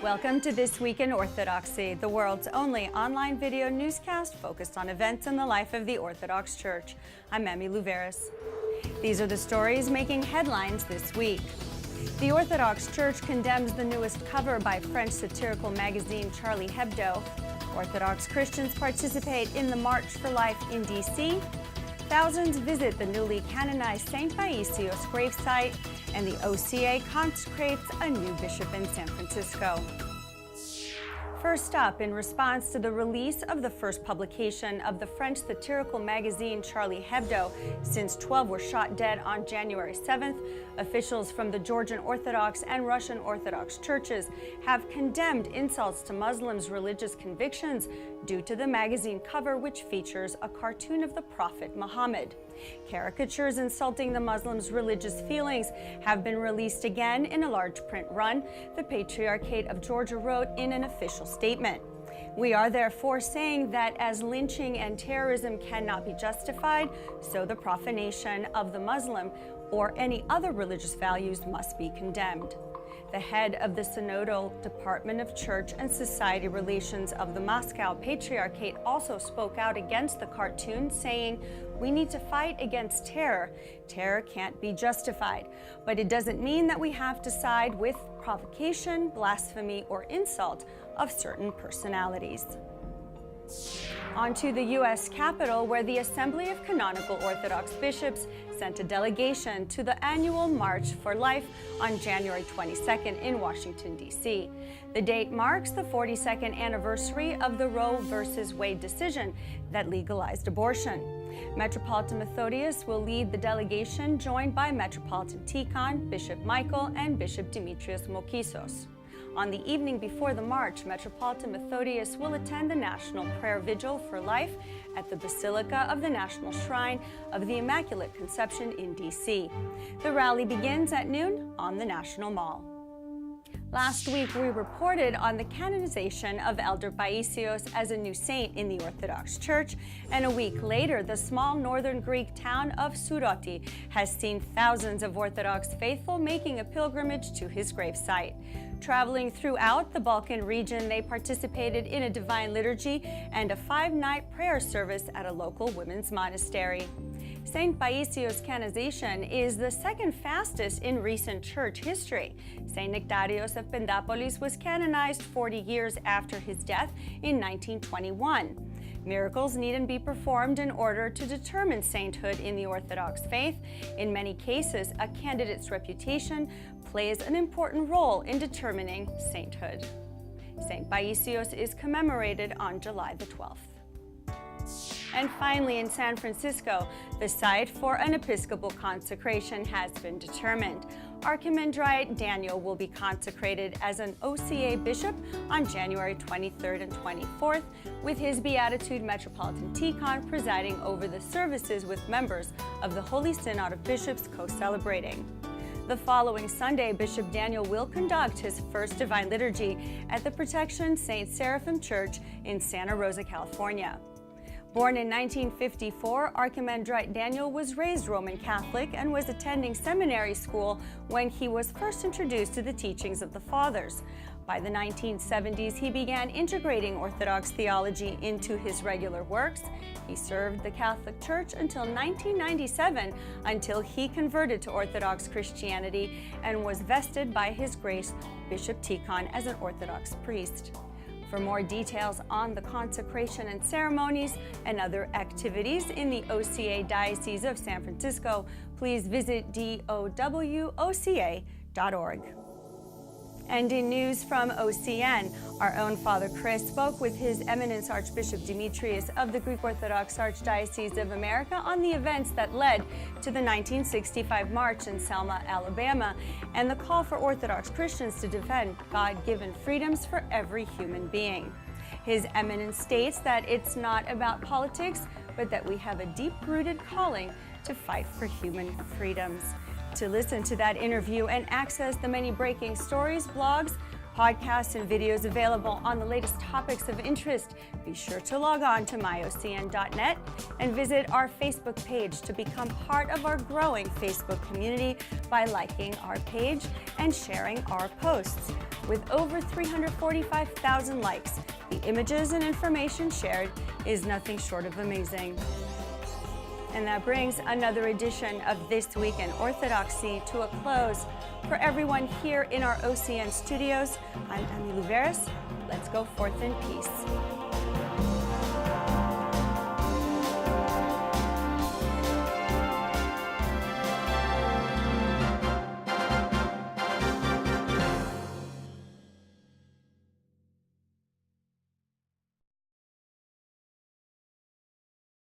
Welcome to This Week in Orthodoxy, the world's only online video newscast focused on events in the life of the Orthodox Church. I'm Emmy Louveris. These are the stories making headlines this week. The Orthodox Church condemns the newest cover by French satirical magazine Charlie Hebdo. Orthodox Christians participate in the March for Life in D.C. Thousands visit the newly canonized St. Paisios gravesite, and the OCA consecrates a new bishop in San Francisco. First up, in response to the release of the first publication of the French satirical magazine Charlie Hebdo, since 12 were shot dead on January 7th, officials from the Georgian Orthodox and Russian Orthodox churches have condemned insults to Muslims' religious convictions due to the magazine cover, which features a cartoon of the Prophet Muhammad. Caricatures insulting the Muslims' religious feelings have been released again in a large print run, the Patriarchate of Georgia wrote in an official statement. We are therefore saying that as lynching and terrorism cannot be justified, so the profanation of the Muslim or any other religious values must be condemned. The head of the Synodal Department of Church and Society Relations of the Moscow Patriarchate also spoke out against the cartoon, saying, "We need to fight against terror. Terror can't be justified. But it doesn't mean that we have to side with provocation, blasphemy, or insult of certain personalities." On to the U.S. Capitol, where the Assembly of Canonical Orthodox Bishops sent a delegation to the annual March for Life on January 22nd in Washington, D.C. The date marks the 42nd anniversary of the Roe v. Wade decision that legalized abortion. Metropolitan Methodius will lead the delegation, joined by Metropolitan Tikhon, Bishop Michael, and Bishop Demetrios Mokisos. On the evening before the march, Metropolitan Methodius will attend the National Prayer Vigil for Life at the Basilica of the National Shrine of the Immaculate Conception in D.C. The rally begins at noon on the National Mall. Last week, we reported on the canonization of Elder Paisios as a new saint in the Orthodox Church, and a week later, the small northern Greek town of Suroti has seen thousands of Orthodox faithful making a pilgrimage to his gravesite. Traveling throughout the Balkan region, they participated in a divine liturgy and a 5-night prayer service at a local women's monastery. St. Paisios' canonization is the second fastest in recent church history. St. Nectarios of Pendapolis was canonized 40 years after his death in 1921. Miracles needn't be performed in order to determine sainthood in the Orthodox faith. In many cases, a candidate's reputation plays an important role in determining sainthood. St. Paisios is commemorated on July the 12th. And finally, in San Francisco, the site for an Episcopal consecration has been determined. Archimandrite Daniel will be consecrated as an OCA bishop on January 23rd and 24th, with his Beatitude Metropolitan Tikhon presiding over the services with members of the Holy Synod of Bishops co-celebrating. The following Sunday, Bishop Daniel will conduct his first Divine Liturgy at the Protection St. Seraphim Church in Santa Rosa, California. Born in 1954, Archimandrite Daniel was raised Roman Catholic and was attending seminary school when he was first introduced to the teachings of the Fathers. By the 1970s, he began integrating Orthodox theology into his regular works. He served the Catholic Church until 1997, until he converted to Orthodox Christianity and was vested by His Grace Bishop Tikhon as an Orthodox priest. For more details on the consecration and ceremonies and other activities in the OCA Diocese of San Francisco, please visit dowoca.org. And in news from OCN, our own Father Chris spoke with His Eminence Archbishop Demetrius of the Greek Orthodox Archdiocese of America on the events that led to the 1965 march in Selma, Alabama, and the call for Orthodox Christians to defend God-given freedoms for every human being. His Eminence states that it's not about politics, but that we have a deep-rooted calling to fight for human freedoms. To listen to that interview and access the many breaking stories, blogs, podcasts and videos available on the latest topics of interest. Be sure to log on to myocn.net and visit our Facebook page to become part of our growing Facebook community by liking our page and sharing our posts. With over 345,000 likes, the images and information shared is nothing short of amazing. And that brings another edition of This Week in Orthodoxy to a close. For everyone here in our OCN studios, I'm Emmy Louveris. Let's go forth in peace.